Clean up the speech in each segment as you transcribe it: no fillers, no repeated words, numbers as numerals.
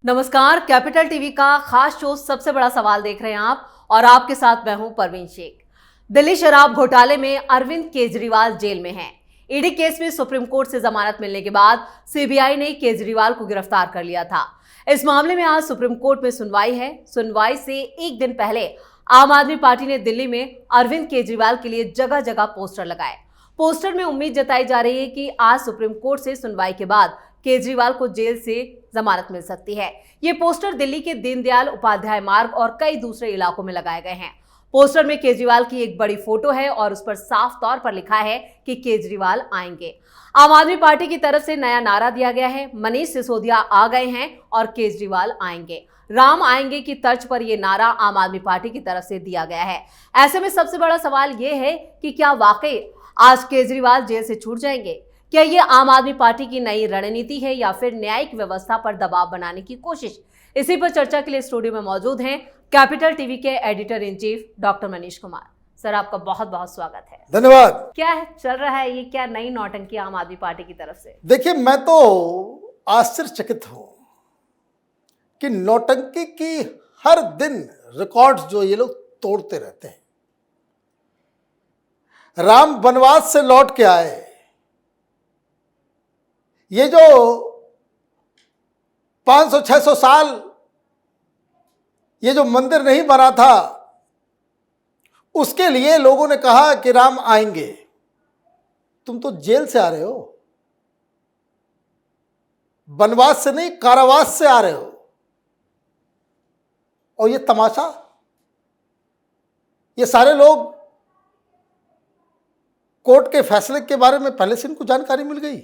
नमस्कार, capital TV का खास शो सबसे बड़ा सवाल देख रहे हैं आप और आपके साथ मैं हूं परवीन शेख। दिल्ली शराब घोटाले में अरविंद केजरीवाल जेल में हैं। ईडी केस में सुप्रीम कोर्ट से जमानत मिलने के बाद सीबीआई ने केजरीवाल को गिरफ्तार कर लिया था। इस मामले में आज सुप्रीम कोर्ट में सुनवाई है। सुनवाई से एक दिन पहले आम आदमी पार्टी ने दिल्ली में अरविंद केजरीवाल के लिए जगह जगह पोस्टर लगाए। पोस्टर में उम्मीद जताई जा रही है कि आज सुप्रीम कोर्ट से सुनवाई के बाद केजरीवाल को जेल से जमानत मिल सकती है। ये पोस्टर दिल्ली के दीनदयाल उपाध्याय मार्ग और कई दूसरे इलाकों में लगाए गए हैं। पोस्टर में केजरीवाल की एक बड़ी फोटो है और उस पर साफ तौर पर लिखा है कि केजरीवाल आएंगे। आम आदमी पार्टी की तरफ से नया नारा दिया गया है, मनीष सिसोदिया आ गए हैं और केजरीवाल आएंगे। राम आएंगे की तर्ज पर यह नारा आम आदमी पार्टी की तरफ से दिया गया है। ऐसे में सबसे बड़ा सवाल यह है कि क्या वाकई आज केजरीवाल जेल से छूट जाएंगे? क्या ये आम आदमी पार्टी की नई रणनीति है या फिर न्यायिक व्यवस्था पर दबाव बनाने की कोशिश? इसी पर चर्चा के लिए स्टूडियो में मौजूद हैं कैपिटल टीवी के editor in chief doctor Manish Kumar. Sir, आपका बहुत बहुत स्वागत है। धन्यवाद। क्या है चल रहा है, ये क्या नई नौटंकी आम आदमी पार्टी की तरफ से? देखिए, मैं तो आश्चर्यचकित हूं कि नौटंकी की हर दिन रिकॉर्ड्स जो ये लोग तोड़ते रहते हैं। राम वनवास से लौट के आए, ये जो 500-600 साल ये जो मंदिर नहीं बना था, उसके लिए लोगों ने कहा कि राम आएंगे। तुम तो जेल से आ रहे हो, वनवास से नहीं कारावास से आ रहे हो। और ये तमाशा, ये सारे लोग कोर्ट के फैसले के बारे में पहले से इनको जानकारी मिल गई।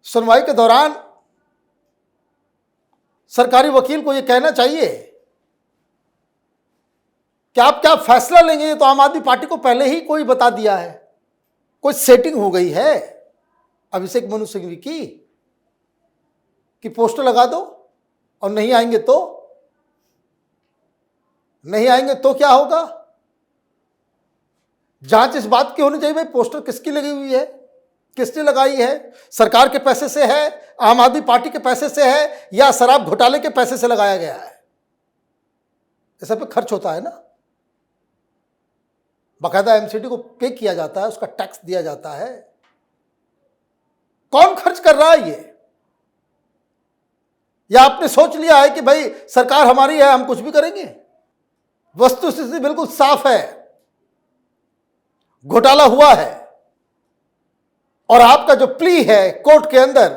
सुनवाई के दौरान सरकारी वकील को यह कहना चाहिए कि आप क्या फैसला लेंगे। ये तो आम आदमी पार्टी को पहले ही कोई बता दिया है, कोई सेटिंग हो गई है अभिषेक मनु सिंघवी की कि पोस्टर लगा दो और नहीं आएंगे तो क्या होगा। जांच इस बात की होनी चाहिए, भाई पोस्टर किसकी लगी हुई है, किसने लगाई है, सरकार के पैसे से है, आम आदमी पार्टी के पैसे से है या शराब घोटाले के पैसे से लगाया गया है। इस सब पे खर्च होता है ना, बाकायदा एमसीडी को पे किया जाता है, उसका टैक्स दिया जाता है। कौन खर्च कर रहा है ये? या आपने सोच लिया है कि भाई सरकार हमारी है, हम कुछ भी करेंगे? वस्तुस्थिति बिल्कुल साफ है, घोटाला हुआ है। और आपका जो प्ली है कोर्ट के अंदर,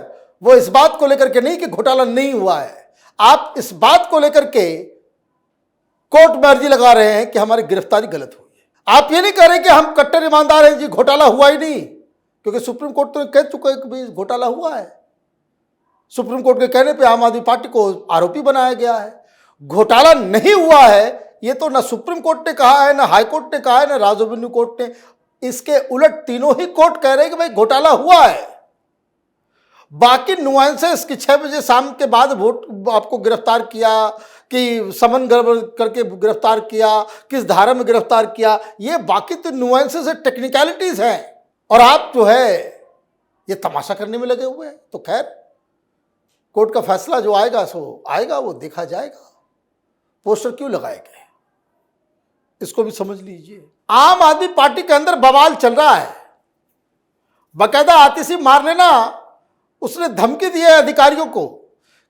वो इस बात को लेकर के नहीं कि घोटाला नहीं हुआ है, आप इस बात को लेकर के कोर्ट में अर्जी लगा रहे हैं कि हमारी गिरफ्तारी गलत हुई है। आप ये नहीं कह रहे कि हम कट्टर ईमानदार हैं जी, घोटाला हुआ ही नहीं, क्योंकि सुप्रीम कोर्ट तो कह चुका है कि घोटाला हुआ है। सुप्रीम कोर्ट के कहने पे आम आदमी पार्टी को आरोपी बनाया गया है। घोटाला नहीं हुआ है ये तो ना सुप्रीम कोर्ट ने कहा है, ना हाई कोर्ट ने कहा है, ना राजोबिन्यू कोर्ट ने। इसके उलट तीनों ही कोर्ट कह रहे हैं कि भाई घोटाला हुआ है। बाकी नुआंसेस कि 6 बजे शाम के बाद वोट आपको गिरफ्तार किया, कि समन गड़बड़ करके गिरफ्तार किया, किस धारा में गिरफ्तार किया, ये बाकी तो नुआंसेस है, टेक्निकलिटीज हैं। और आप जो है ये तमाशा करने में लगे हुए हैं। तो खैर, कोर्ट का फैसला जो आएगा सो आएगा, वो देखा जाएगा। पोस्टर क्यों लगाए गए इसको भी समझ लीजिए। आम आदमी पार्टी के अंदर बवाल चल रहा है, बाकायदा आतिशी मार लेना। उसने धमकी दी है अधिकारियों को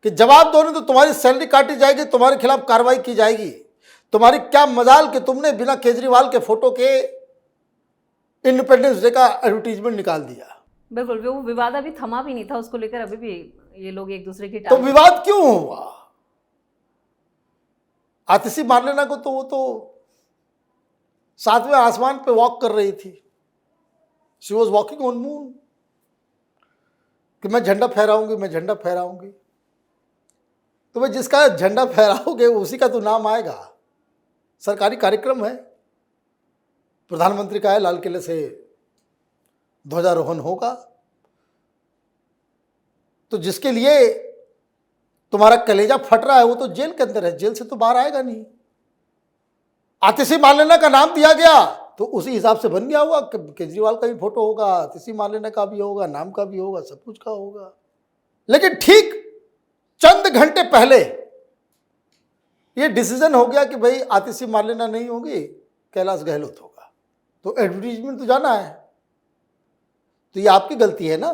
कि जवाब दो नहीं तो तुम्हारी सैलरी काटी जाएगी, तुम्हारे खिलाफ कार्रवाई की जाएगी। तुम्हारी क्या मजाल कि तुमने बिना केजरीवाल के फोटो के इंडिपेंडेंस डे का एडवर्टीजमेंट निकाल दिया। बिल्कुल, वो विवाद अभी थमा भी नहीं था, उसको लेकर अभी भी ये लोग एक दूसरे की तो विवाद क्यों हुआ? आतिशी मार लेना को तो वो तो 7वें आसमान पे वॉक कर रही थी। She was walking on moon कि मैं झंडा फहराऊंगी, मैं झंडा फहराऊंगी। तो भाई जिसका झंडा फहराओगे उसी का तो नाम आएगा। सरकारी कार्यक्रम है, प्रधानमंत्री का है, लाल किले से ध्वजारोहण होगा। तो जिसके लिए तुम्हारा कलेजा फट रहा है वो तो जेल के अंदर है, जेल से तो बाहर आएगा नहीं। आतिशी मारलेना का नाम दिया गया तो उसी हिसाब से बन गया होगा। केजरीवाल का भी फोटो होगा, आतिशी मारलेना का भी होगा, नाम का भी होगा, सब कुछ का होगा। लेकिन ठीक चंद घंटे पहले ये डिसीजन हो गया कि भाई आतिशी मार्लेना नहीं होगी, कैलाश गहलोत होगा। तो एडवर्टीजमेंट तो जाना है, तो ये आपकी गलती है ना,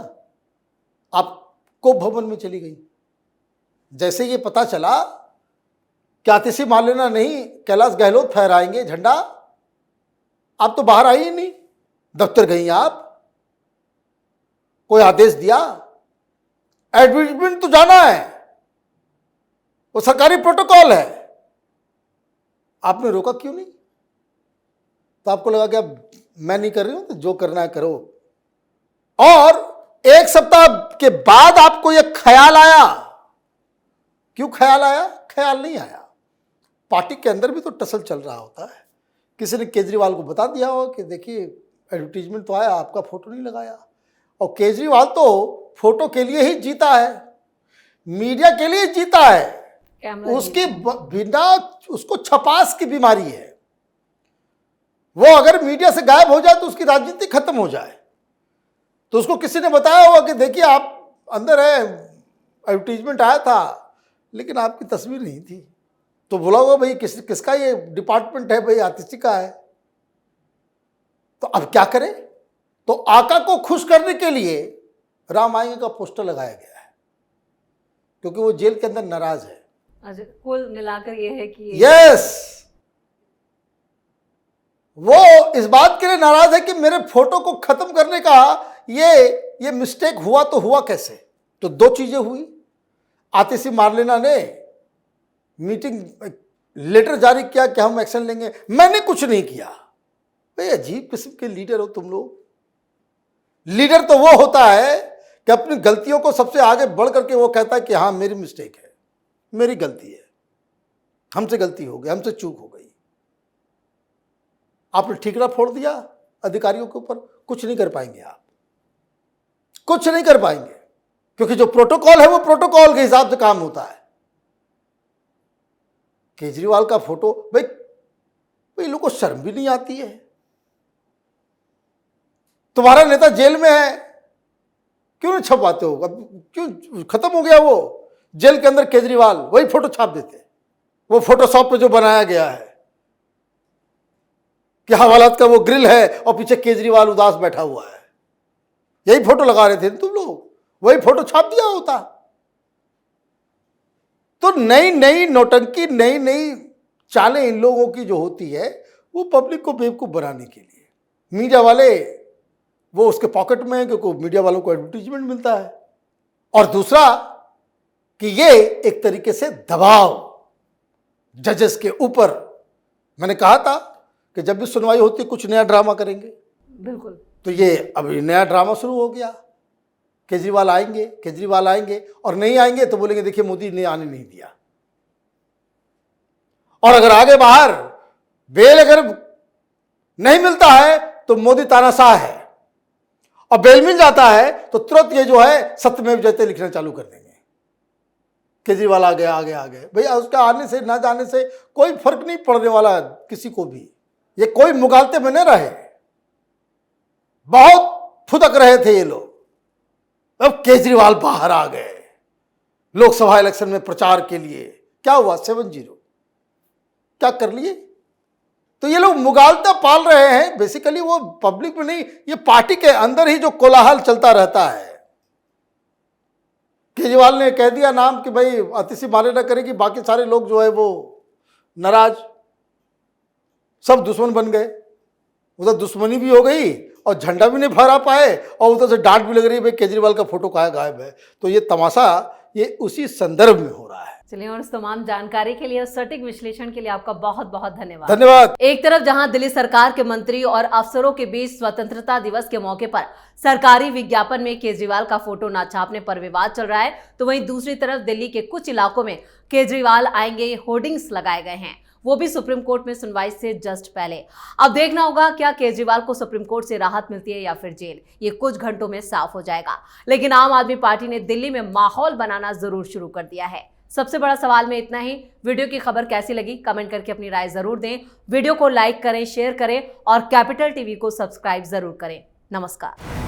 आपको भवन में चली गई। जैसे ये पता चला कि आतिशी मार्लेना नहीं कैलाश गहलोत फहराएंगे झंडा, आप तो बाहर आई ही नहीं, दफ्तर गई आप, कोई आदेश दिया? एडवर्टीजमेंट तो जाना है, वो सरकारी प्रोटोकॉल है, आपने रोका क्यों नहीं? तो आपको लगा कि अब मैं नहीं कर रही हूं तो जो करना है करो। और एक सप्ताह के बाद आपको यह ख्याल आया। क्यों ख्याल आया? ख्याल नहीं आया, पार्टी के अंदर भी तो टसल चल रहा होता है। किसी ने केजरीवाल को बता दिया हो कि देखिए एडवर्टीजमेंट तो आया, आपका फोटो नहीं लगाया। और केजरीवाल तो फोटो के लिए ही जीता है, मीडिया के लिए जीता है। उसकी बिना उसको छपास की बीमारी है, वो अगर मीडिया से गायब हो जाए तो उसकी राजनीति खत्म हो जाए। तो उसको किसी ने बताया होगा कि देखिए आप अंदर है, एडवर्टीजमेंट आया था लेकिन आपकी तस्वीर नहीं थी। तो बोला होगा भाई किसका ये डिपार्टमेंट है, भाई आतिशी का है। तो अब क्या करें? तो आका को खुश करने के लिए राम आएंगे का पोस्टर लगाया गया है, क्योंकि वो जेल के अंदर नाराज है। अच्छा, कुल मिलाकर ये है कि यस, वो इस बात के लिए नाराज है कि मेरे फोटो को खत्म करने का ये मिस्टेक हुआ तो हुआ कैसे? तो दो चीजें हुई। आतिशी मार्लेना ने मीटिंग लेटर जारी किया कि हम एक्शन लेंगे, मैंने कुछ नहीं किया। भाई अजीब किस्म के लीडर हो तुम लोग। लीडर तो वो होता है कि अपनी गलतियों को सबसे आगे बढ़ करके वो कहता है कि हाँ मेरी मिस्टेक है, मेरी गलती है, हमसे गलती हो गई, हमसे चूक हो गई। आपने ठीकरा फोड़ दिया अधिकारियों के ऊपर, कुछ नहीं कर पाएंगे आप, कुछ नहीं कर पाएंगे, क्योंकि जो प्रोटोकॉल है वो प्रोटोकॉल के हिसाब से काम होता है। केजरीवाल का फोटो, भाई लोगों को शर्म भी नहीं आती है? तुम्हारा नेता जेल में है, क्यों नहीं छपवाते हो? अब क्यों खत्म हो गया वो जेल के अंदर केजरीवाल, वही फोटो छाप देते। वो फोटोशॉप पे जो बनाया गया है कि हवालात का वो ग्रिल है और पीछे केजरीवाल उदास बैठा हुआ है, यही फोटो लगा रहे थे तुम लोग, वही फोटो छाप दिया होता। तो नई नई नौटंकी, नई नई चालें इन लोगों की जो होती है वो पब्लिक को बेवकूफ बनाने के लिए। मीडिया वाले वो उसके पॉकेट में है, क्योंकि मीडिया वालों को एडवर्टीजमेंट मिलता है। और दूसरा कि ये एक तरीके से दबाव जजेस के ऊपर। मैंने कहा था कि जब भी सुनवाई होती है कुछ नया ड्रामा करेंगे। बिल्कुल। तो ये अभी नया ड्रामा शुरू हो गया। केजरीवाल आएंगे और नहीं आएंगे तो बोलेंगे देखिए मोदी ने आने नहीं दिया। और अगर आगे बाहर बेल अगर नहीं मिलता है तो मोदी तानाशाह है, और बेल मिल जाता है तो तुरंत ये जो है सत्यमेव जयते लिखना चालू कर देंगे। केजरीवाल आ गए। भैया उसका आने से ना जाने से कोई फर्क नहीं पड़ने वाला किसी को भी। ये कोई मुगालते में नहीं रहे, बहुत फुदक रहे थे ये लोग। अब केजरीवाल बाहर आ गए लोकसभा इलेक्शन में प्रचार के लिए। क्या हुआ? 7-0 क्या कर लिए? तो ये लोग मुगालता पाल रहे हैं बेसिकली, वो पब्लिक में नहीं, ये पार्टी के अंदर ही जो कोलाहल चलता रहता है। केजरीवाल ने कह दिया नाम कि भाई आतिशी मार्लेना करेगी, बाकी सारे लोग जो है वो नाराज, सब दुश्मन बन गए। उधर दुश्मनी भी हो गई और झंडा भी नहीं फहरा पाए, और उधर से डांट भी लग रही है भाई केजरीवाल का फोटो कहाँ गायब है। तो ये तमाशा ये उसी संदर्भ में हो रहा है। चलिए, और इस तमाम जानकारी के लिए और सटीक विश्लेषण के लिए आपका बहुत बहुत धन्यवाद। धन्यवाद। एक तरफ जहां दिल्ली सरकार के मंत्री और अफसरों के बीच स्वतंत्रता दिवस के मौके पर सरकारी विज्ञापन में केजरीवाल का फोटो न छापने पर विवाद चल रहा है, तो वहीं दूसरी तरफ दिल्ली के कुछ इलाकों में केजरीवाल आएंगे होर्डिंग्स लगाए गए हैं, वो भी सुप्रीम कोर्ट में सुनवाई से जस्ट पहले। अब देखना होगा क्या केजरीवाल को सुप्रीम कोर्ट से राहत मिलती है या फिर जेल, ये कुछ घंटों में साफ हो जाएगा। लेकिन आम आदमी पार्टी ने दिल्ली में माहौल बनाना जरूर शुरू कर दिया है। सबसे बड़ा सवाल में इतना ही। वीडियो की खबर कैसी लगी कमेंट करके अपनी राय जरूर दें। वीडियो को लाइक करें, शेयर करें और कैपिटल टीवी को सब्सक्राइब जरूर करें। नमस्कार।